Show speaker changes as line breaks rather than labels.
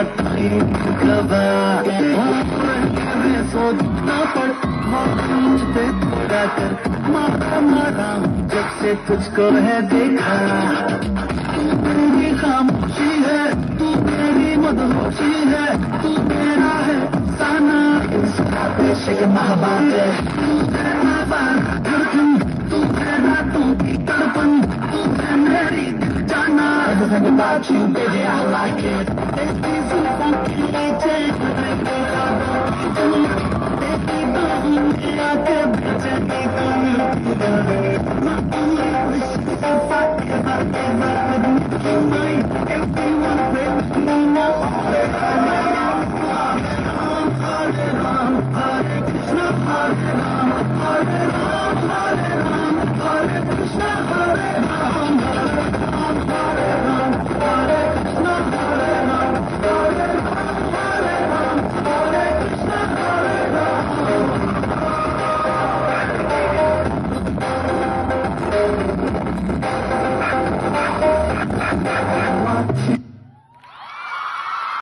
कबा सोचना पड़ मुझ पे थोड़ा कर मारा मारा जब से तुझको है देखा। तू मेरी खामोशी है, तू मेरी मदहोशी है, तू मेरा है साना इश्क महबात है। तू मेरा धड़कन, तू मेरा तू की तड़पन, तू है मेरी दिल जाना। Everything about you, baby, I like it. Baby, so funky, baby, Hare Krishna, Hare Ram, Hare Ram.